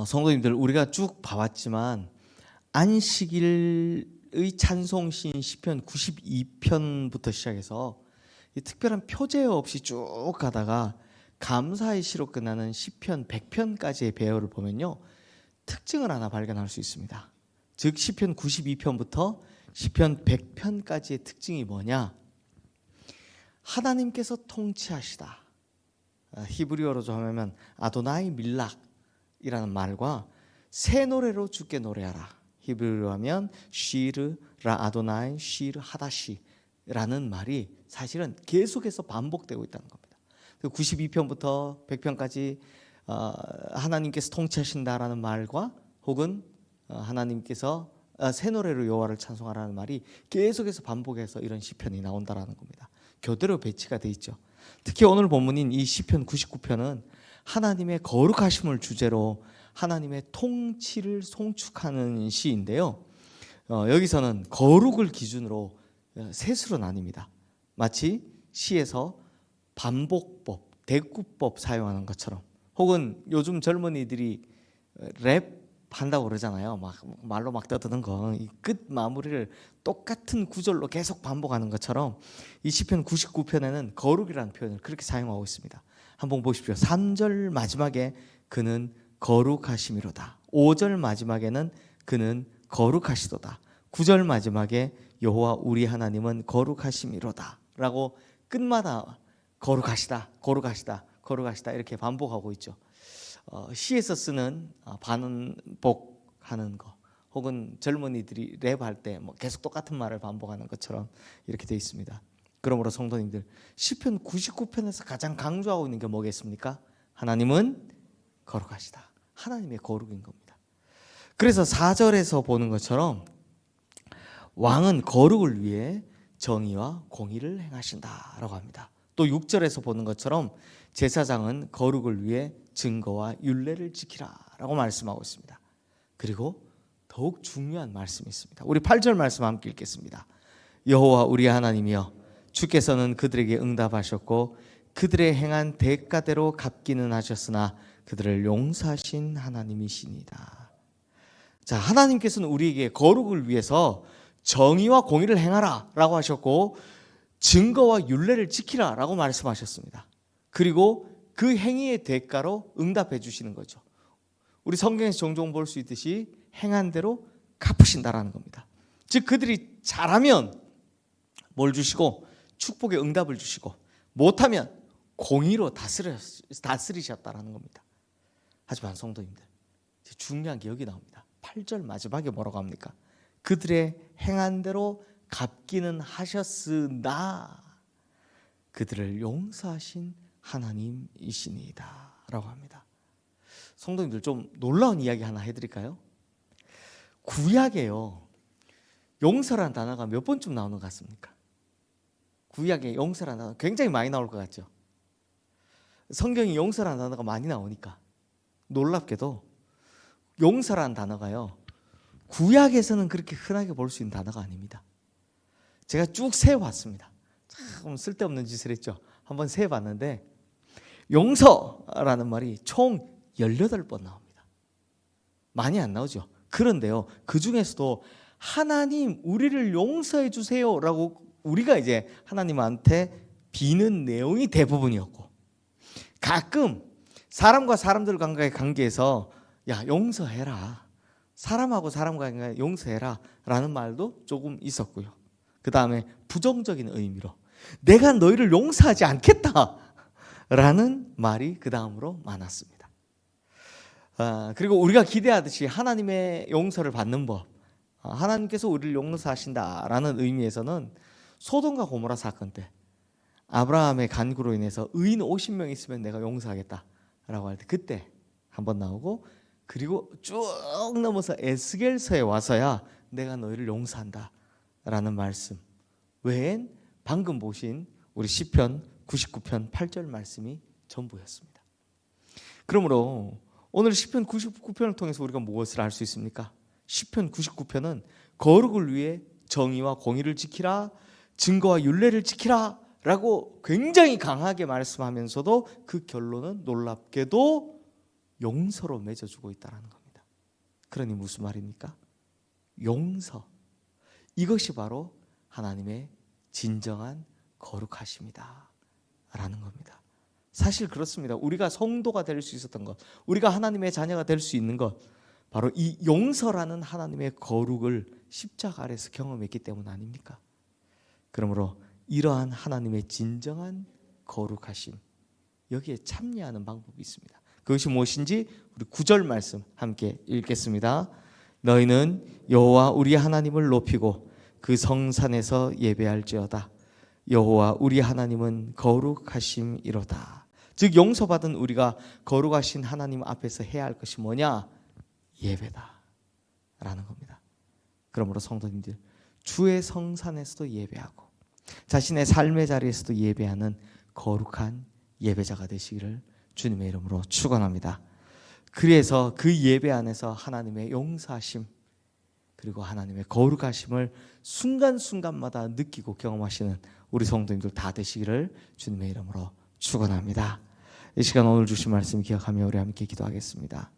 성도님들, 우리가 쭉 봐왔지만 안식일의 찬송시인 시편 92편부터 시작해서 이 특별한 표제 없이 쭉 가다가 감사의 시로 끝나는 시편 100편까지의 배열을 보면요, 특징을 하나 발견할 수 있습니다. 즉 시편 92편부터 시편 100편까지의 특징이 뭐냐? 하나님께서 통치하시다. 히브리어로 좀 하면 아도나이 밀락이라는 말과 새 노래로 주께 노래하라. 히브리어로 하면 쉬르 라 아도나이 쉬르 하다시라는 말이 사실은 계속해서 반복되고 있다는 겁니다. 92편부터 100편까지 하나님께서 통치하신다라는 말과 혹은 하나님께서 새 노래로 여호와를 찬송하라는 말이 계속해서 반복해서 이런 시편이 나온다라는 겁니다. 교대로 배치가 돼 있죠. 특히 오늘 본문인 이 시편 99편은 하나님의 거룩하심을 주제로 하나님의 통치를 송축하는 시인데요. 여기서는 거룩을 기준으로 셋으로 나뉩니다. 마치 시에서 반복법, 대꾸법 사용하는 것처럼, 혹은 요즘 젊은이들이 랩 한다고 그러잖아요. 막 말로 막 떠드는 거, 이 끝 마무리를 똑같은 구절로 계속 반복하는 것처럼 이 시편 99편에는 거룩이라는 표현을 그렇게 사용하고 있습니다. 한번 보십시오. 3절 마지막에 그는 거룩하심이로다. 5절 마지막에는 그는 거룩하시도다. 9절 마지막에 여호와 우리 하나님은 거룩하심이로다 라고 끝마다 거룩하시다, 거룩하시다, 거룩하시다 이렇게 반복하고 있죠. 시에서 쓰는 반복하는 거, 혹은 젊은이들이 랩할 때 뭐 계속 똑같은 말을 반복하는 것처럼 이렇게 되어 있습니다. 그러므로 성도님들, 시편 99편에서 가장 강조하고 있는 게 뭐겠습니까? 하나님은 거룩하시다. 하나님의 거룩인 겁니다. 그래서 4절에서 보는 것처럼 왕은 거룩을 위해 정의와 공의를 행하신다라고 합니다. 또 6절에서 보는 것처럼 제사장은 거룩을 위해 증거와 율례를 지키라라고 말씀하고 있습니다. 그리고 더욱 중요한 말씀이 있습니다. 우리 8절 말씀 함께 읽겠습니다. 여호와 우리 하나님이여, 주께서는 그들에게 응답하셨고 그들의 행한 대가대로 갚기는 하셨으나 그들을 용서하신 하나님이시니다. 자, 하나님께서는 우리에게 거룩을 위해서 정의와 공의를 행하라 라고 하셨고 증거와 율례를 지키라 라고 말씀하셨습니다. 그리고 그 행위의 대가로 응답해 주시는 거죠. 우리 성경에서 종종 볼 수 있듯이 행한 대로 갚으신다라는 겁니다. 즉 그들이 잘하면 뭘 주시고 축복의 응답을 주시고, 못하면 공의로 다스리셨다라는 겁니다. 하지만 성도님들, 중요한 게 여기 나옵니다. 8절 마지막에 뭐라고 합니까? 그들의 행한 대로 갚기는 하셨으나 그들을 용서하신 하나님이시니이다 라고 합니다. 성도님들, 좀 놀라운 이야기 하나 해드릴까요? 구약에요, 용서라는 단어가 몇 번쯤 나오는 것 같습니까? 구약에 용서라는 단어 굉장히 많이 나올 것 같죠. 성경이 용서라는 단어가 많이 나오니까 놀랍게도 용서라는 단어가요, 구약에서는 그렇게 흔하게 볼 수 있는 단어가 아닙니다. 제가 쭉 세어봤습니다. 참 쓸데없는 짓을 했죠. 한번 세어봤는데 용서라는 말이 총 18번 나옵니다. 많이 안 나오죠. 그런데요, 그 중에서도 하나님 우리를 용서해 주세요 라고 우리가 이제 하나님한테 비는 내용이 대부분이었고, 가끔 사람과 사람들 간의 관계에서 야, 용서해라, 사람하고 사람과 용서해라 라는 말도 조금 있었고요. 그 다음에 부정적인 의미로 내가 너희를 용서하지 않겠다 라는 말이 그 다음으로 많았습니다. 그리고 우리가 기대하듯이 하나님의 용서를 받는 법, 하나님께서 우리를 용서하신다라는 의미에서는 소돔과 고모라 사건 때 아브라함의 간구로 인해서 의인 50명 있으면 내가 용서하겠다라고 할 때 그때 한번 나오고, 그리고 쭉 넘어서 에스겔서에 와서야 내가 너희를 용서한다라는 말씀 외엔 방금 보신 우리 시편 99편 8절 말씀이 전부였습니다. 그러므로 오늘 시편 99편을 통해서 우리가 무엇을 알 수 있습니까? 시편 99편은 거룩을 위해 정의와 공의를 지키라, 증거와 율례를 지키라 라고 굉장히 강하게 말씀하면서도 그 결론은 놀랍게도 용서로 맺어주고 있다는 겁니다. 그러니 무슨 말입니까? 용서, 이것이 바로 하나님의 진정한 거룩하심이다 라는 겁니다. 사실 그렇습니다. 우리가 성도가 될 수 있었던 것, 우리가 하나님의 자녀가 될 수 있는 것, 바로 이 용서라는 하나님의 거룩을 십자가 아래서 경험했기 때문 아닙니까? 그러므로 이러한 하나님의 진정한 거룩하심, 여기에 참여하는 방법이 있습니다. 그것이 무엇인지 우리 9절 말씀 함께 읽겠습니다. 너희는 여호와 우리 하나님을 높이고 그 성산에서 예배할지어다. 여호와 우리 하나님은 거룩하심이로다. 즉 용서받은 우리가 거룩하신 하나님 앞에서 해야 할 것이 뭐냐? 예배다 라는 겁니다. 그러므로 성도님들, 주의 성산에서도 예배하고 자신의 삶의 자리에서도 예배하는 거룩한 예배자가 되시기를 주님의 이름으로 축원합니다. 그래서 그 예배 안에서 하나님의 용서하심 그리고 하나님의 거룩하심을 순간순간마다 느끼고 경험하시는 우리 성도님들 다 되시기를 주님의 이름으로 축원합니다. 이 시간 오늘 주신 말씀 기억하며 우리 함께 기도하겠습니다.